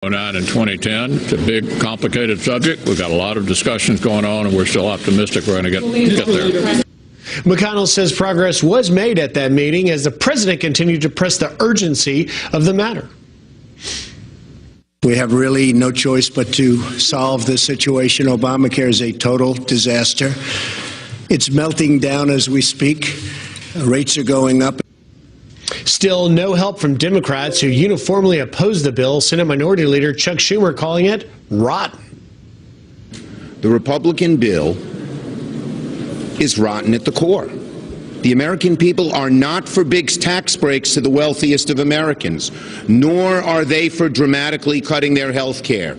09 and 2010. It's a big, complicated subject. We've got a lot of discussions going on, and we're still optimistic we're going to get there. McConnell says progress was made at that meeting as the president continued to press the urgency of the matter. We have really no choice but to solve this situation. Obamacare is a total disaster. It's melting down as we speak. Rates are going up. Still no help from Democrats who uniformly oppose the bill. Senate Minority Leader Chuck Schumer calling it rotten. The Republican bill is rotten at the core. The American people are not for big tax breaks to the wealthiest of Americans, nor are they for dramatically cutting their health care.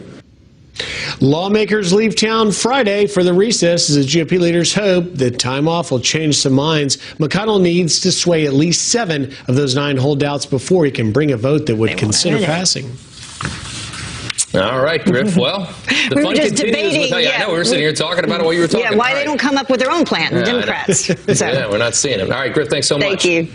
Lawmakers leave town Friday for the recess as the GOP leaders hope that time off will change some minds. McConnell needs to sway at least 7 of those 9 holdouts before he can bring a vote that would consider passing. All right, Griff. Well, the fun continues with, I know we were sitting here talking about what you were talking about. Yeah, why they don't come up with their own plan, the Democrats. So. Yeah, we're not seeing it. All right, Griff, thanks so much. Thank you.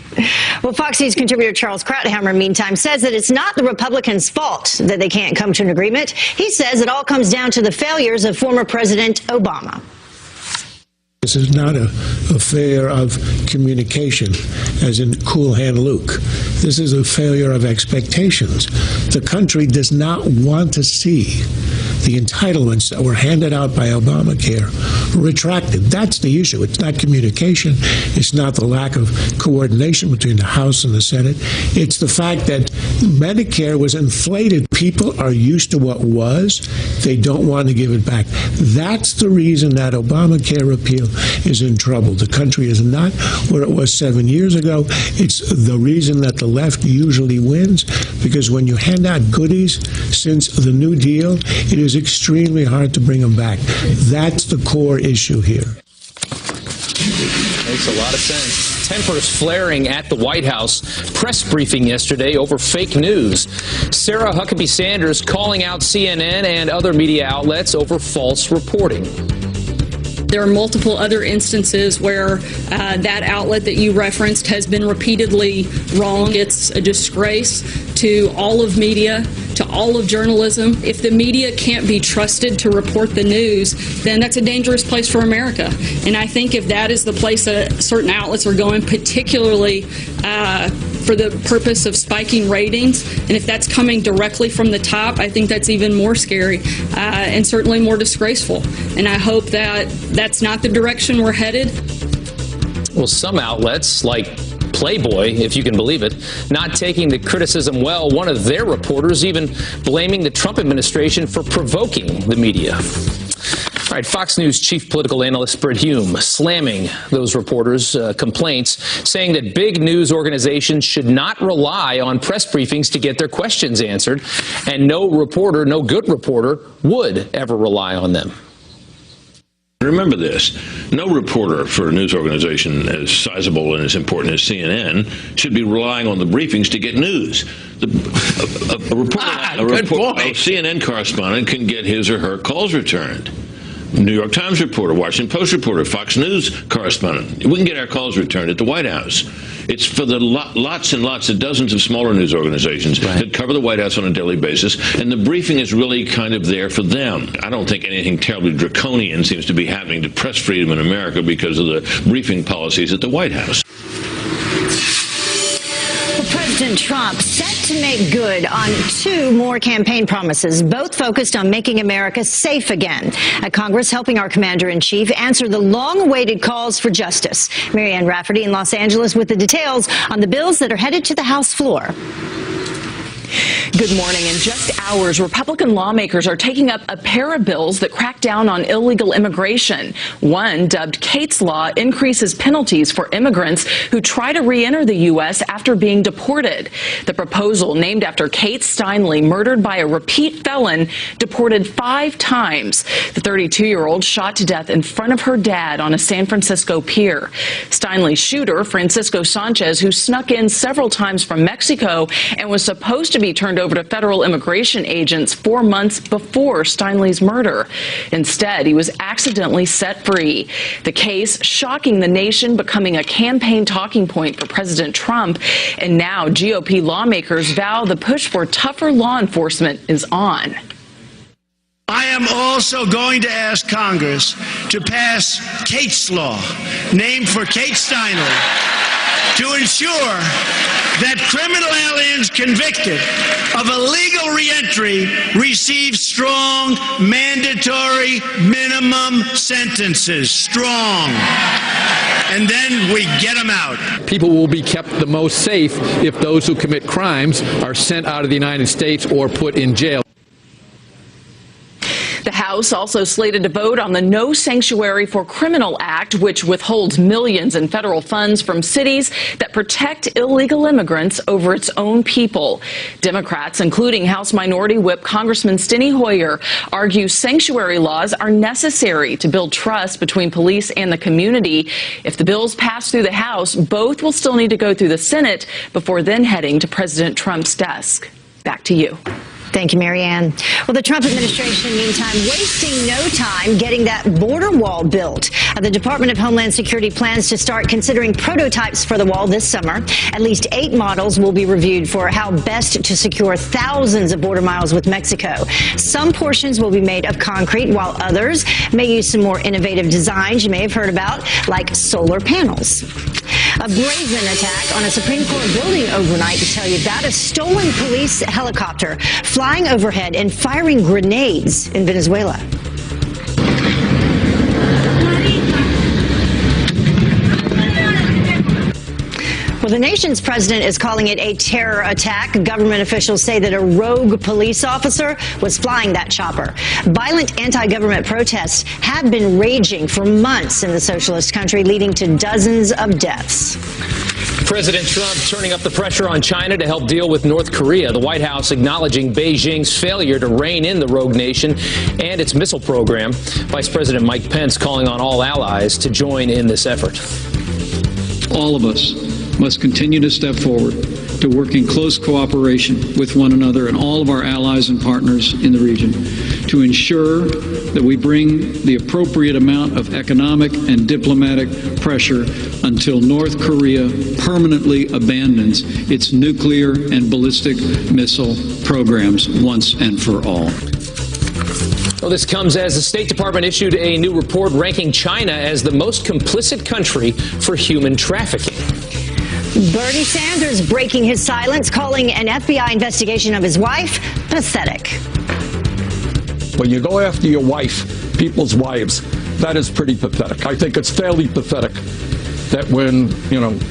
Well, Fox News contributor Charles Krauthammer, meantime, says that it's not the Republicans' fault that they can't come to an agreement. He says it all comes down to the failures of former President Obama. This is not a failure of communication, as in Cool Hand Luke. This is a failure of expectations. The country does not want to see the entitlements that were handed out by Obamacare retracted. That's the issue. It's not communication. It's not the lack of coordination between the House and the Senate. It's the fact that Medicare was inflated. People are used to what was. They don't want to give it back. That's the reason that Obamacare repeal is in trouble. The country is not where it was 7 years ago. It's the reason that the left usually wins, because when you hand out goodies since the New Deal, it is extremely hard to bring them back. That's the core issue here. Makes a lot of sense. Tempers flaring at the White House press briefing yesterday over fake news. Sarah Huckabee Sanders calling out CNN and other media outlets over false reporting. There are multiple other instances where that outlet that you referenced has been repeatedly wrong. It's a disgrace to all of media, to all of journalism. If the media can't be trusted to report the news, then that's a dangerous place for America. And I think if that is the place that certain outlets are going, particularly for the purpose of spiking ratings, and if that's coming directly from the top, I think that's even more scary and certainly more disgraceful. And I hope that that's not the direction we're headed. Well, some outlets, like Playboy, if you can believe it, not taking the criticism well. One of their reporters even blaming the Trump administration for provoking the media. All right, Fox News chief political analyst Brit Hume slamming those reporters' complaints, saying that big news organizations should not rely on press briefings to get their questions answered, and no reporter, no good reporter, would ever rely on them. Remember this, no reporter for a news organization as sizable and as important as CNN should be relying on the briefings to get news. A CNN correspondent can get his or her calls returned. New York Times reporter, Washington Post reporter, Fox News correspondent. We can get our calls returned at the White House. It's for the lots and lots of dozens of smaller news organizations that cover the White House on a daily basis, and the briefing is really kind of there for them. I don't think anything terribly draconian seems to be happening to press freedom in America because of the briefing policies at the White House. President Trump set to make good on 2 more campaign promises, both focused on making America safe again. Congress helping our commander-in-chief answer the long-awaited calls for justice. Marianne Rafferty in Los Angeles with the details on the bills that are headed to the House floor. Good morning. In just hours, Republican lawmakers are taking up a pair of bills that crack down on illegal immigration. One, dubbed Kate's Law, increases penalties for immigrants who try to re-enter the U.S. after being deported. The proposal, named after Kate Steinle, murdered by a repeat felon, deported 5 times. The 32-year-old shot to death in front of her dad on a San Francisco pier. Steinle's shooter, Francisco Sanchez, who snuck in several times from Mexico and was supposed to be turned turned over to federal immigration agents 4 months before Steinle's murder. Instead, he was accidentally set free. The case shocking the nation, becoming a campaign talking point for President Trump. And now GOP lawmakers vow the push for tougher law enforcement is on. I am also going to ask Congress to pass Kate's Law, named for Kate Steinle, to ensure that criminal aliens convicted of illegal reentry receive strong, mandatory minimum sentences. Strong. And then we get them out. People will be kept the most safe if those who commit crimes are sent out of the United States or put in jail. The House also slated to vote on the No Sanctuary for Criminal Act, which withholds millions in federal funds from cities that protect illegal immigrants over its own people. Democrats, including House Minority Whip Congressman Steny Hoyer, argue sanctuary laws are necessary to build trust between police and the community. If the bills pass through the House, both will still need to go through the Senate before then heading to President Trump's desk. Back to you. Thank you, Marianne. Well, the Trump administration, meantime, wasting no time getting that border wall built. The Department of Homeland Security plans to start considering prototypes for the wall this summer. At least 8 models will be reviewed for how best to secure thousands of border miles with Mexico. Some portions will be made of concrete, while others may use some more innovative designs you may have heard about, like solar panels. A brazen attack on a Supreme Court building overnight, to tell you about a stolen police helicopter flying overhead and firing grenades in Venezuela. Well, the nation's president is calling it a terror attack. Government officials say that a rogue police officer was flying that chopper. Violent anti-government protests have been raging for months in the socialist country, leading to dozens of deaths. President Trump turning up the pressure on China to help deal with North Korea. The White House acknowledging Beijing's failure to rein in the rogue nation and its missile program. Vice President Mike Pence calling on all allies to join in this effort. All of us must continue to step forward to work in close cooperation with one another and all of our allies and partners in the region to ensure that we bring the appropriate amount of economic and diplomatic pressure until North Korea permanently abandons its nuclear and ballistic missile programs once and for all. Well, this comes as the State Department issued a new report ranking China as the most complicit country for human trafficking. Bernie Sanders breaking his silence, calling an FBI investigation of his wife pathetic. When you go after your wife, people's wives, that is pretty pathetic. I think it's fairly pathetic that when,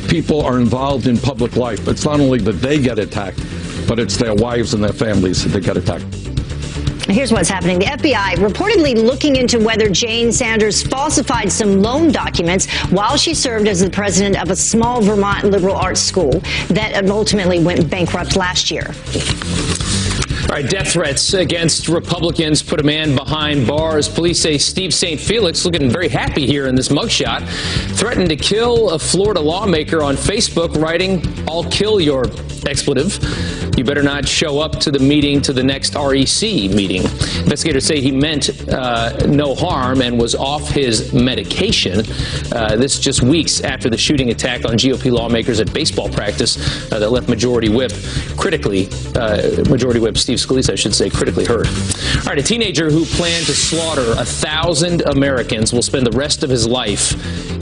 people are involved in public life, it's not only that they get attacked, but it's their wives and their families that get attacked. Here's what's happening. The FBI reportedly looking into whether Jane Sanders falsified some loan documents while she served as the president of a small Vermont liberal arts school that ultimately went bankrupt last year. All right, death threats against Republicans put a man behind bars. Police say Steve St. Felix, looking very happy here in this mugshot, threatened to kill a Florida lawmaker on Facebook, writing, "I'll kill your expletive. You better not show up to the meeting, to the next REC meeting." Investigators say he meant no harm and was off his medication. This just weeks after the shooting attack on GOP lawmakers at baseball practice that left Majority Whip Steve Scalise, I should say, critically hurt. All right, a teenager who planned to slaughter 1,000 Americans will spend the rest of his life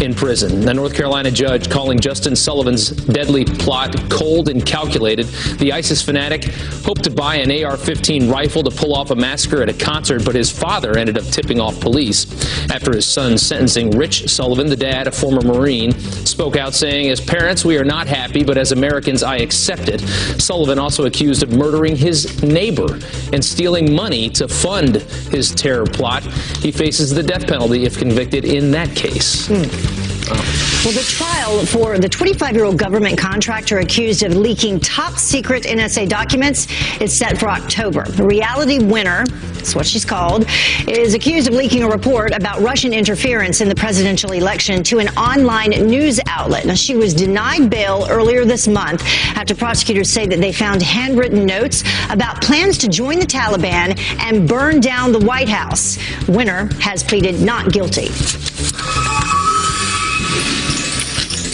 in prison. A North Carolina judge calling Justin Sullivan's deadly plot cold and calculated. The ISIS fanatic hoped to buy an AR-15 rifle to pull off a massacre at a concert, but his father ended up tipping off police after his son's sentencing. Rich Sullivan, the dad, a former Marine, spoke out saying, "As parents, we are not happy, but as Americans, I accept it." Sullivan also accused of murdering his neighbor and stealing money to fund his terror plot. He faces the death penalty if convicted in that case. Well, the trial for the 25-year-old government contractor accused of leaking top-secret NSA documents is set for October. The Reality winner that's what she's called, is accused of leaking a report about Russian interference in the presidential election to an online news outlet. Now, she was denied bail earlier this month after prosecutors say that they found handwritten notes about plans to join the Taliban and burn down the White House. Winner has pleaded not guilty.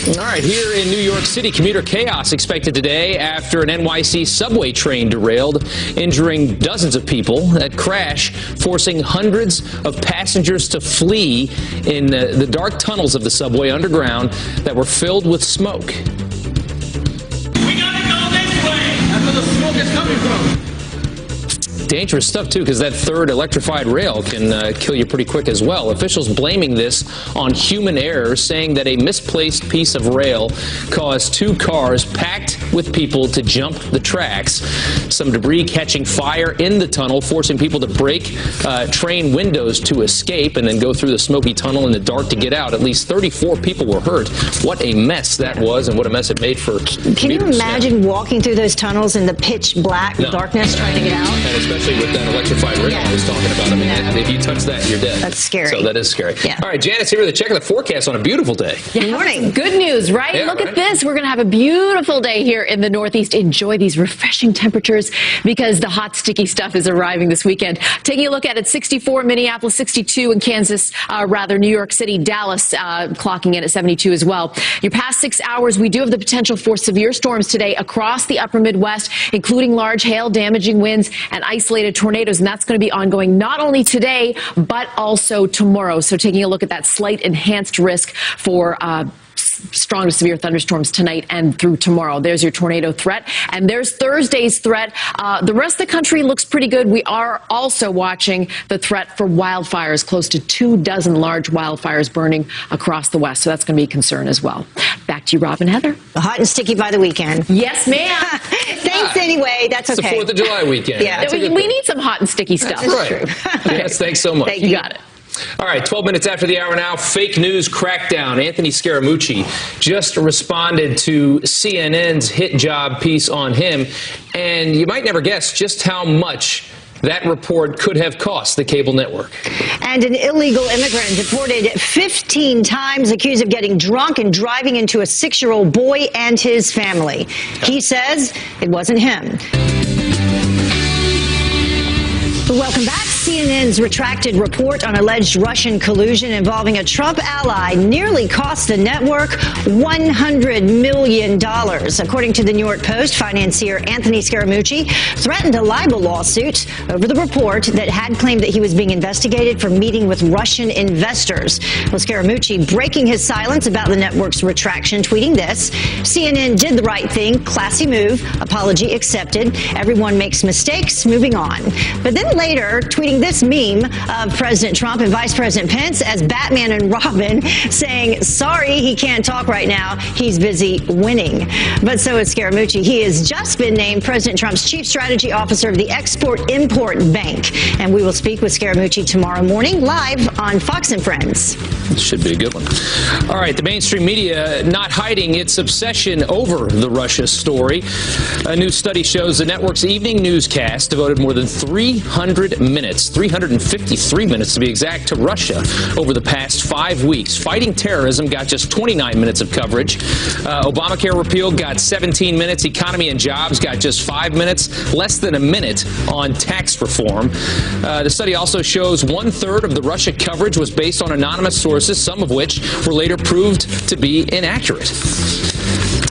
All right, here in New York City, commuter chaos expected today after an NYC subway train derailed, injuring dozens of people. That crash forcing hundreds of passengers to flee in the dark tunnels of the subway underground that were filled with smoke. We gotta go this way. That's where the smoke is coming from. Dangerous stuff, too, because that third electrified rail can kill you pretty quick as well. Officials blaming this on human error, saying that a misplaced piece of rail caused two cars packed with people to jump the tracks. Some debris catching fire in the tunnel, forcing people to break train windows to escape and then go through the smoky tunnel in the dark to get out. At least 34 people were hurt. What a mess that was, and what a mess it made for commuters. Can you imagine walking through those tunnels in the pitch black darkness trying to get out? And especially with that electrified rail I was talking about. I mean, if you touch that, you're dead. That's scary. So that is scary. Yeah. All right, Janice, here with a check of the forecast on a beautiful day. Good morning. Good news, right? Yeah, Look right. at this. We're going to have a beautiful day here in the Northeast. Enjoy these refreshing temperatures because the hot, sticky stuff is arriving this weekend. Taking a look at it, 64 Minneapolis, 62 in Kansas, New York City, Dallas clocking in at 72 as well. Your past 6 hours, we do have the potential for severe storms today across the upper Midwest, including large hail, damaging winds, and isolated tornadoes. And that's going to be ongoing not only today, but also tomorrow. So taking a look at that slight enhanced risk for strong to severe thunderstorms tonight and through tomorrow. There's your tornado threat. And there's Thursday's threat. The rest of the country looks pretty good. We are also watching the threat for wildfires, close to 24 large wildfires burning across the West. So that's going to be a concern as well. Back to you, Rob and Heather. Hot and sticky by the weekend. Yes, ma'am. Thanks anyway. That's okay. It's the 4th of July weekend. Yeah. We need some hot and sticky stuff. That's right. Yes, thanks so much. Thank You got it. All right, 12 minutes after the hour now, fake news crackdown. Anthony Scaramucci just responded to CNN's hit job piece on him, and you might never guess just how much that report could have cost the cable network. And an illegal immigrant deported 15 times, accused of getting drunk and driving into a 6-year-old boy and his family. He says it wasn't him. Welcome back. CNN's retracted report on alleged Russian collusion involving a Trump ally nearly cost the network $100 million. According to the New York Post, financier Anthony Scaramucci threatened a libel lawsuit over the report that had claimed that he was being investigated for meeting with Russian investors. Well, Scaramucci breaking his silence about the network's retraction, tweeting this: CNN did the right thing, classy move, apology accepted, everyone makes mistakes, moving on. But then later, tweeting this meme of President Trump and Vice President Pence as Batman and Robin, saying, sorry, he can't talk right now. He's busy winning. But so is Scaramucci. He has just been named President Trump's chief strategy officer of the Export-Import Bank. And we will speak with Scaramucci tomorrow morning live on Fox and Friends. This should be a good one. All right, the mainstream media not hiding its obsession over the Russia story. A new study shows the network's evening newscast devoted more than 300 minutes, 353 minutes to be exact, to Russia over the past 5 weeks. Fighting terrorism got just 29 minutes of coverage. Obamacare repeal got 17 minutes. Economy and jobs got just 5 minutes, less than a minute on tax reform. The study also shows 1/3 of the Russia coverage was based on anonymous sources, some of which were later proved to be inaccurate.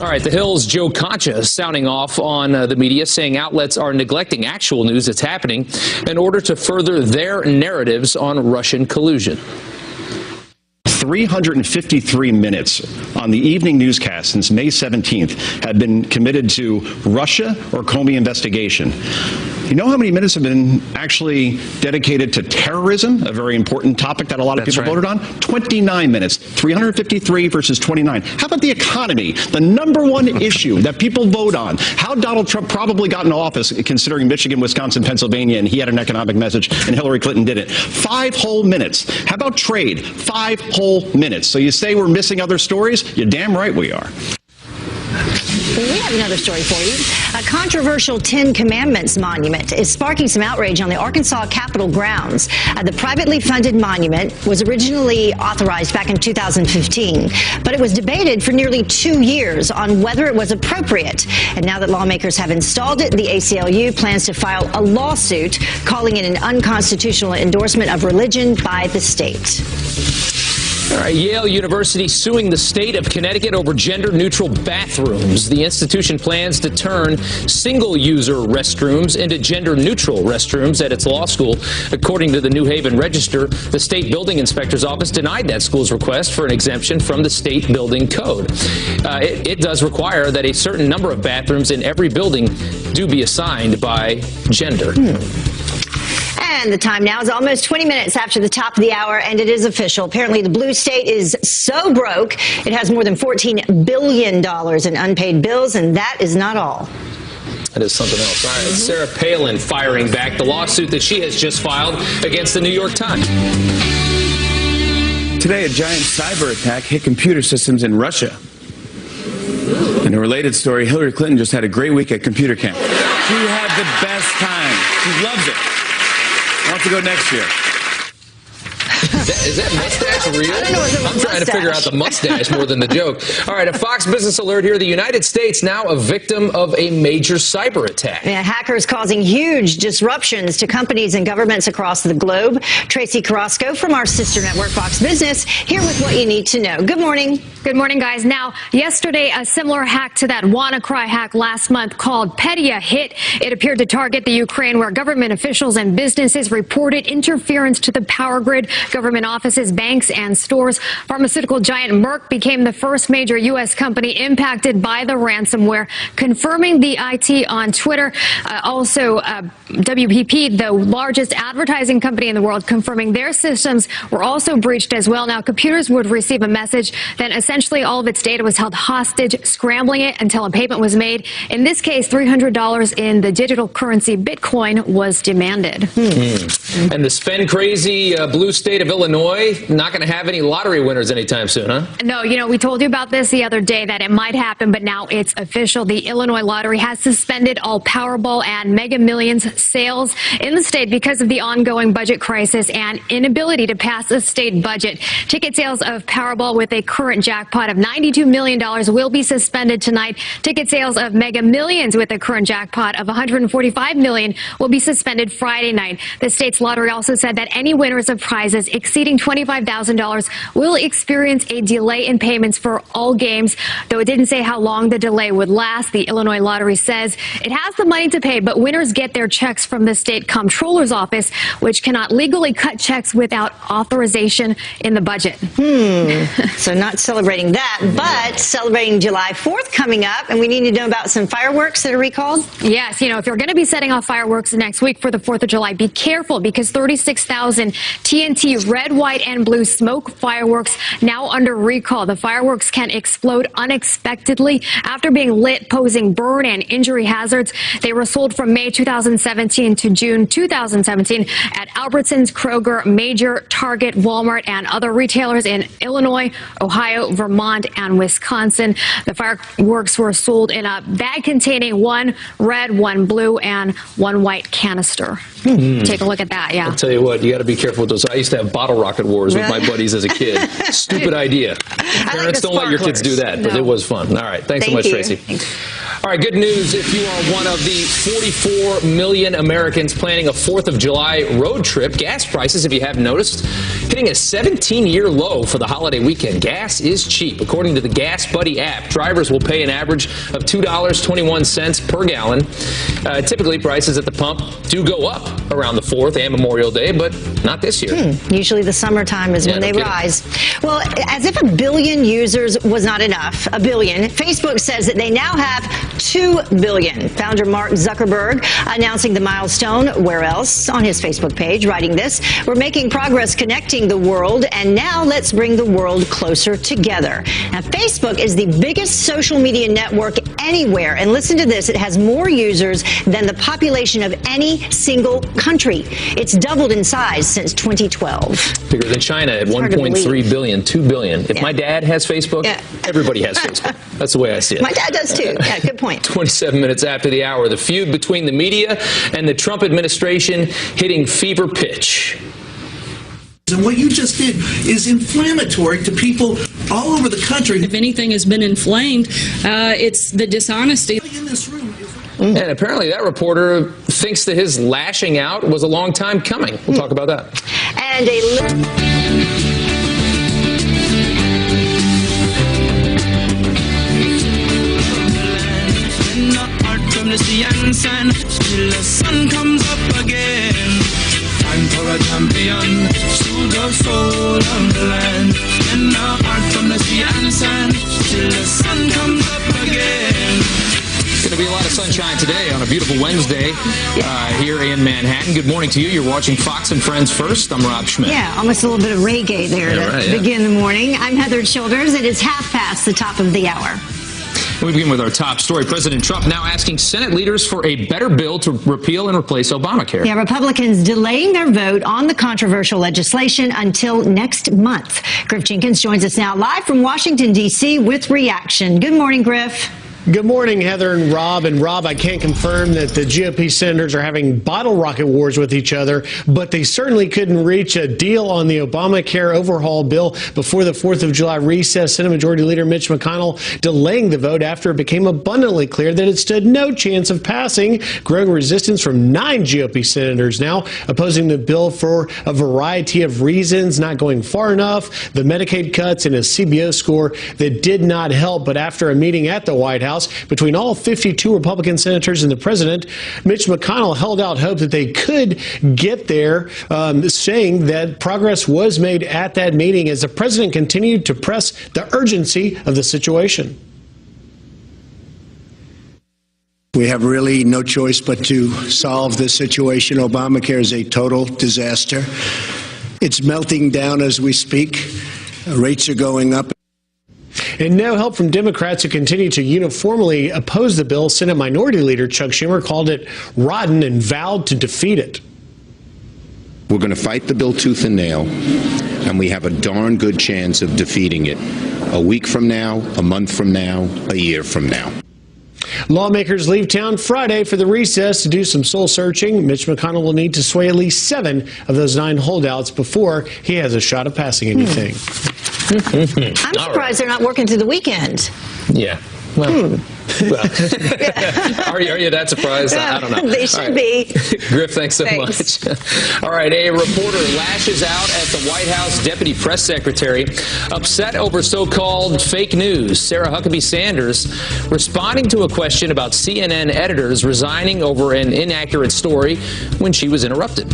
All right, The Hill's Joe Concha sounding off on the media, saying outlets are neglecting actual news that's happening in order to further their narratives on Russian collusion. 353 minutes on the evening newscast since May 17th had been committed to Russia or Comey investigation. You know how many minutes have been actually dedicated to terrorism, a very important topic that a lot of people voted on? 29 minutes, 353 versus 29. How about the economy, the #1 issue that people vote on? How Donald Trump probably got into office, considering Michigan, Wisconsin, Pennsylvania, and he had an economic message, and Hillary Clinton didn't. 5 whole minutes. How about trade? 5 whole minutes. So you say we're missing other stories? You're damn right we are. We have another story for you. A controversial Ten Commandments monument is sparking some outrage on the Arkansas Capitol grounds. The privately funded monument was originally authorized back in 2015, but it was debated for nearly 2 years on whether it was appropriate. And now that lawmakers have installed it, the ACLU plans to file a lawsuit calling it an unconstitutional endorsement of religion by the state. All right, Yale University suing the state of Connecticut over gender-neutral bathrooms. The institution plans to turn single-user restrooms into gender-neutral restrooms at its law school. According to the New Haven Register, the state building inspector's office denied that school's request for an exemption from the state building code. It does require that a certain number of bathrooms in every building do be assigned by gender. And the time now is almost 20 minutes after the top of the hour, and it is official. Apparently, the blue state is so broke, it has more than $14 billion in unpaid bills, and that is not all. That is something else. All right, Sarah Palin firing back the lawsuit that she has just filed against the New York Times. Today, a giant cyber attack hit computer systems in Russia. In a related story, Hillary Clinton just had a great week at computer camp. She had the best time. She loves it. Wants to go next year. Is that mustache real? I don't know. I'm trying to figure out the mustache more than the joke. All right, a Fox Business alert here. The United States now a victim of a major cyber attack. Yeah, hackers causing huge disruptions to companies and governments across the globe. Tracy Carrasco from our sister network, Fox Business, here with what you need to know. Good morning. Good morning, guys. Now, yesterday, a similar hack to that WannaCry hack last month called Petya hit. It appeared to target the Ukraine, where government officials and businesses reported interference to the power grid. Government offices, banks, and stores. Pharmaceutical giant Merck became the first major U.S. company impacted by the ransomware, confirming the IT on Twitter. Also, WPP, the largest advertising company in the world, confirming their systems were also breached as well. Now, computers would receive a message, then essentially all of its data was held hostage, scrambling it until a payment was made. In this case, $300 in the digital currency Bitcoin was demanded. And the spend-crazy blue state of Illinois, not going to have any lottery winners anytime soon, huh? No, you know, we told you about this the other day, that it might happen, but now it's official. The Illinois Lottery has suspended all Powerball and Mega Millions sales in the state because of the ongoing budget crisis and inability to pass a state budget. Ticket sales of Powerball with a current jackpot of $92 million will be suspended tonight. Ticket sales of Mega Millions with a current jackpot of $145 million will be suspended Friday night. The state's lottery also said that any winners of prizes exceeding $25,000 will experience a delay in payments for all games. Though it didn't say how long the delay would last, the Illinois Lottery says it has the money to pay, but winners get their checks from the state comptroller's office, which cannot legally cut checks without authorization in the budget. So not celebrating that, but celebrating July 4th coming up, and we need to know about some fireworks that are recalled. Yes, you know, if you're going to be setting off fireworks next week for the 4th of July, be careful, because 36,000 TNT red, white, and blue smoke fireworks now under recall. The fireworks can explode unexpectedly after being lit, posing burn and injury hazards. They were sold from May 2017 to June 2017 at Albertsons, Kroger, Major, Target, Walmart, and other retailers in Illinois, Ohio, Vermont, and Wisconsin. The fireworks were sold in a bag containing one red, one blue, and one white canister. Take a look at that, yeah. I'll tell you what, you got to be careful with those. I used to have bottle rocket wars with my buddies as a kid. Stupid idea. Parents, don't let your kids do that, but it was fun. All right, thanks so much, Tracy. All right, good news. If you are one of the 44 million Americans planning a 4th of July road trip, gas prices, if you haven't noticed, hitting a 17-year low for the holiday weekend. Gas is cheap. According to the Gas Buddy app, drivers will pay an average of $2.21 per gallon. Typically, prices at the pump do go up around the 4th and Memorial Day, but not this year. Usually the summertime is when they rise. Well, as if 1 billion users was not enough, 1 billion, Facebook says that they now have $2 billion. Founder Mark Zuckerberg announcing the milestone. Where else? On his Facebook page, writing this: "We're making progress connecting the world, and now let's bring the world closer together." Now, Facebook is the biggest social media network anywhere, and listen to this: it has more users than the population of any single country. It's doubled in size since 2012. Bigger than China at 1.3 billion, 2 billion. If my dad has Facebook, everybody has Facebook. That's the way I see it. My dad does too. Yeah, good point. 27 minutes after the hour, the feud between the media and the Trump administration hitting fever pitch. And what you just did is inflammatory to people all over the country. If anything has been inflamed, it's the dishonesty. In this room. And apparently that reporter thinks that his lashing out was a long time coming. We'll talk about that. And from the sea and sand, till the sun comes up again. Time for a champion, soothe the soul of the land. And now art from the sea and sand, till the sun comes up again. Going to be a lot of sunshine today on a beautiful Wednesday here in Manhattan. Good morning to you. You're watching Fox and Friends First. I'm Rob Schmidt. yeah, almost a little bit of reggae there to begin the morning. I'm Heather Childers. It is 5:30 the top of the hour. We begin with our top story. President Trump now asking Senate leaders for a better bill to repeal and replace Obamacare. Yeah, Republicans delaying their vote on the controversial legislation until next month. Griff Jenkins joins us now live from Washington, D.C. with reaction. Good morning, Griff. Good morning, Heather and Rob. And Rob, I can't confirm that the GOP senators are having bottle rocket wars with each other, but they certainly couldn't reach a deal on the Obamacare overhaul bill before the 4th of July recess. Senate Majority Leader Mitch McConnell delaying the vote after it became abundantly clear that it stood no chance of passing. Growing resistance from 9 GOP senators now opposing the bill for a variety of reasons, not going far enough, the Medicaid cuts, and a CBO score that did not help. But after a meeting at the White House between all 52 Republican senators and the president, Mitch McConnell held out hope that they could get there, saying that progress was made at that meeting as the president continued to press the urgency of the situation. We have really no choice but to solve this situation. Obamacare is a total disaster. It's melting down as we speak. Rates are going up. And no help from Democrats who continue to uniformly oppose the bill. Senate Minority Leader Chuck Schumer called it rotten and vowed to defeat it. We're going to fight the bill tooth and nail, and we have a darn good chance of defeating it a week from now, a month from now, a year from now. Lawmakers leave town Friday for the recess to do some soul searching. Mitch McConnell will need to sway at least 7 of those 9 holdouts before he has a shot of passing anything. I'm surprised they're not working through the weekend. Yeah. Well, are you that surprised? I don't know. They should be. Griff, thanks so much. All right, a reporter lashes out at the White House deputy press secretary, upset over so-called fake news. Sarah Huckabee Sanders responding to a question about CNN editors resigning over an inaccurate story when she was interrupted.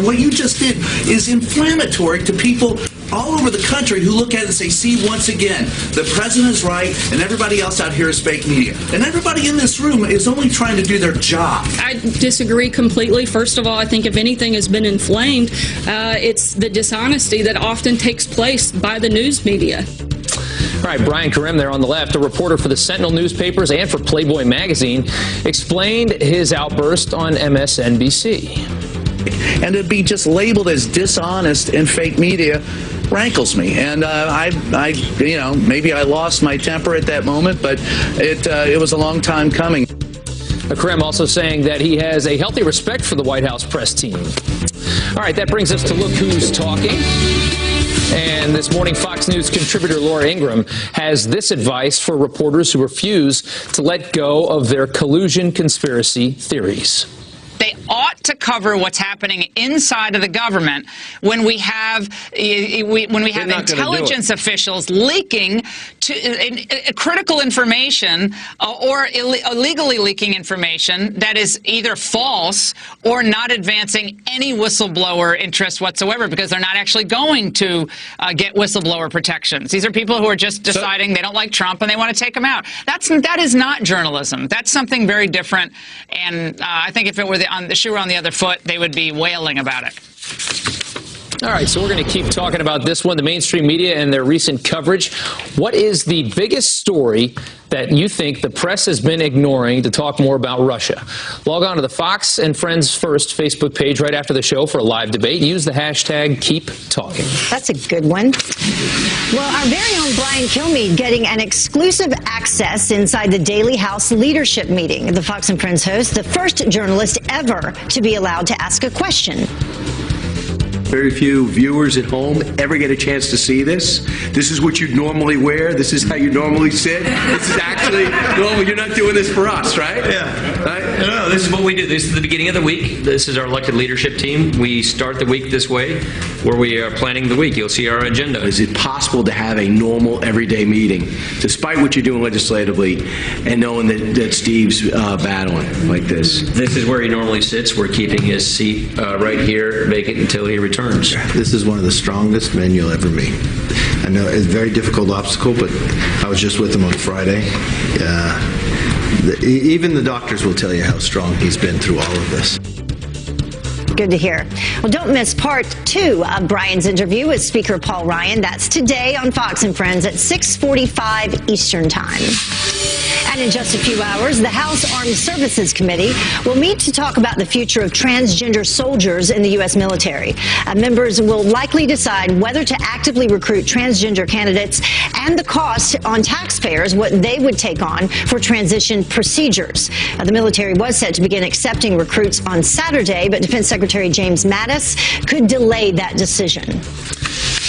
What you just did is inflammatory to people all over the country who look at it and say, see, once again, the president is right and everybody else out here is fake media. And everybody in this room is only trying to do their job. I disagree completely. First of all, I think if anything has been inflamed, it's the dishonesty that often takes place by the news media. All right, Brian Karem there on the left, a reporter for the Sentinel newspapers and for Playboy magazine, explained his outburst on MSNBC. And to be just labeled as dishonest and fake media rankles me. And maybe I lost my temper at that moment, but it was a long time coming. Karem also saying that he has a healthy respect for the White House press team. All right, that brings us to Look Who's Talking. And this morning, Fox News contributor Laura Ingraham has this advice for reporters who refuse to let go of their collusion conspiracy theories. They ought to cover what's happening inside of the government when we have intelligence officials leaking critical information or illegally leaking information that is either false or not advancing any whistleblower interest whatsoever, because they're not actually going to get whistleblower protections. These are people who are just deciding they don't like Trump and they want to take him out. That is not journalism. That's something very different. And I think if it were the shoe were on the other foot, they would be wailing about it. All right, so we're going to keep talking about this one, the mainstream media and their recent coverage. What is the biggest story that you think the press has been ignoring to talk more about Russia? Log on to the Fox and Friends First Facebook page right after the show for a live debate. Use the hashtag #KeepTalking. That's a good one. Well, our very own Brian Kilmeade getting an exclusive access inside the Daily House leadership meeting. The Fox and Friends host, the first journalist ever to be allowed to ask a question. Very few viewers at home ever get a chance to see this. This is what you'd normally wear. This is how you normally sit. This is actually normal. You're not doing this for us, right? Yeah. Right? No, this is what we do. This is the beginning of the week. This is our elected leadership team. We start the week this way, where we are planning the week. You'll see our agenda. Is it possible to have a normal, everyday meeting, despite what you're doing legislatively, and knowing that Steve's battling like this? This is where he normally sits. We're keeping his seat right here vacant until he returns. This is one of the strongest men you'll ever meet. I know it's a very difficult obstacle, but I was just with him on Friday. Even the doctors will tell you how strong he's been through all of this. Good to hear. Well, don't miss part 2 of Brian's interview with Speaker Paul Ryan. That's today on Fox and Friends at 6:45 Eastern Time. And in just a few hours, the House Armed Services Committee will meet to talk about the future of transgender soldiers in the U.S. military. Members will likely decide whether to actively recruit transgender candidates and the cost on taxpayers, what they would take on for transition procedures. The military was set to begin accepting recruits on Saturday, but Defense Secretary James Mattis could delay that decision.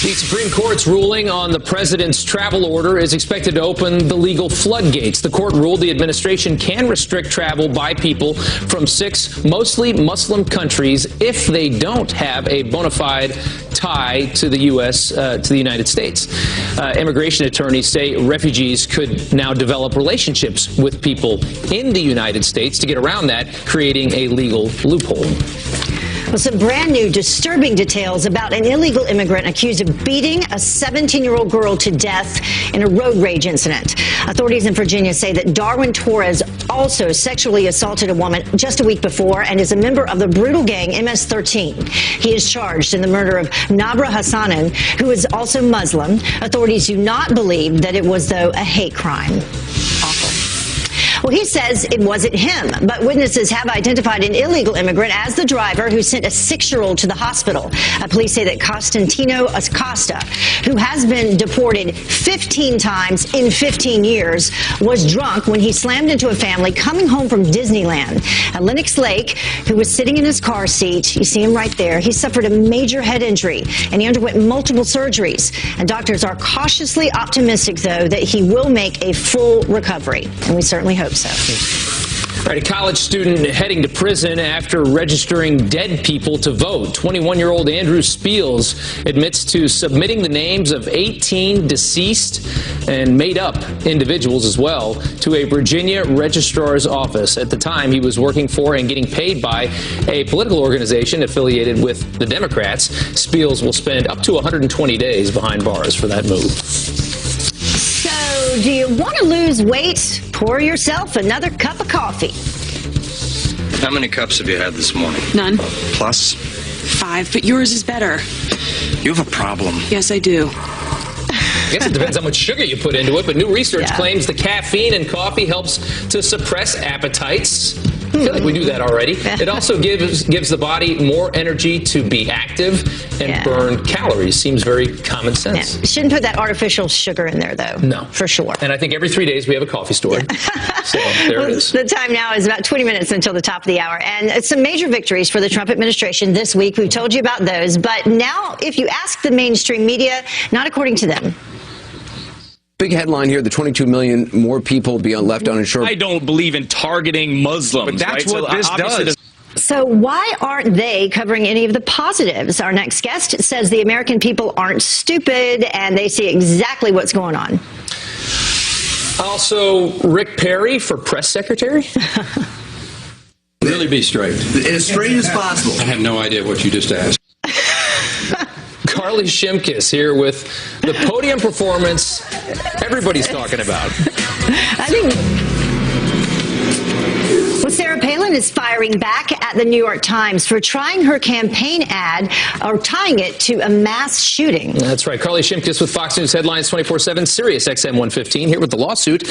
The Supreme Court's ruling on the president's travel order is expected to open the legal floodgates. The court ruled the administration can restrict travel by people from 6 mostly Muslim countries if they don't have a bona fide tie to the U.S., to the United States. Immigration attorneys say refugees could now develop relationships with people in the United States to get around that, creating a legal loophole. Well, some brand new disturbing details about an illegal immigrant accused of beating a 17-year-old girl to death in a road rage incident. Authorities in Virginia say that Darwin Torres also sexually assaulted a woman just a week before and is a member of the brutal gang MS-13. He is charged in the murder of Nabra Hassanan, who is also Muslim. Authorities do not believe that it was, though, a hate crime. Awful. Well, he says it wasn't him, but witnesses have identified an illegal immigrant as the driver who sent a 6-year-old to the hospital. Police say that Constantino Acosta, who has been deported 15 times in 15 years, was drunk when he slammed into a family coming home from Disneyland. Lennox Lake, who was sitting in his car seat, you see him right there, he suffered a major head injury and he underwent multiple surgeries. And doctors are cautiously optimistic, though, that he will make a full recovery. And we certainly hope so. All right, a college student heading to prison after registering dead people to vote. 21-year-old Andrew Spiels admits to submitting the names of 18 deceased and made-up individuals as well to a Virginia registrar's office. At the time, he was working for and getting paid by a political organization affiliated with the Democrats. Spiels will spend up to 120 days behind bars for that move. So, do you want to lose weight? Pour yourself another cup of coffee. How many cups have you had this morning? None. Plus? 5, but yours is better. You have a problem. Yes, I do. I guess it depends how much sugar you put into it, but new research claims the caffeine in coffee helps to suppress appetites. I feel like we do that already. It also gives the body more energy to be active and burn calories. Seems very common sense. Yeah. Shouldn't put that artificial sugar in there, though. No. For sure. And I think every 3 days we have a coffee store. So there it is. The time now is about 20 minutes until the top of the hour. And some major victories for the Trump administration this week. We've told you about those. But now, if you ask the mainstream media, not according to them. Big headline here, the 22 million more people left uninsured. I don't believe in targeting Muslims. But that's right? what this does. So why aren't they covering any of the positives? Our next guest says the American people aren't stupid and they see exactly what's going on. Also, Rick Perry for press secretary? Really be straight. As straight as possible. I have no idea what you just asked. Carly Shimkus here with the podium performance everybody's talking about. I think... Well, Sarah Palin is firing back at the New York Times for trying her campaign ad or tying it to a mass shooting. That's right. Carly Shimkus with Fox News Headlines 24/7, Sirius XM 115, here with the lawsuit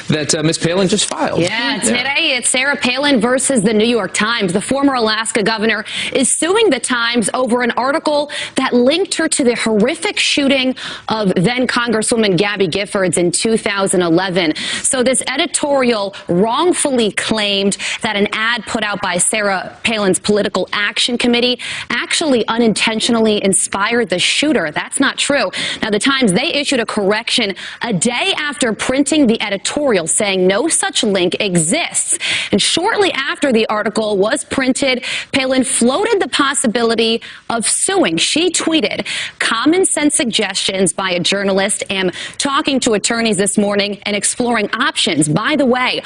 that Ms. Palin just filed. Yeah, today it's Sarah Palin versus the New York Times. The former Alaska governor is suing the Times over an article that linked her to the horrific shooting of then Congresswoman Gabby Giffords in 2011. So this editorial wrongfully claimed that an ad put out by Sarah Palin's Political Action Committee actually unintentionally inspired the shooter. That's not true. Now, the Times, they issued a correction a day after printing the editorial saying no such link exists. And shortly after the article was printed, Palin floated the possibility of suing. She tweeted, "Common sense suggestions by a journalist. Am talking to attorneys this morning and exploring options. By the way,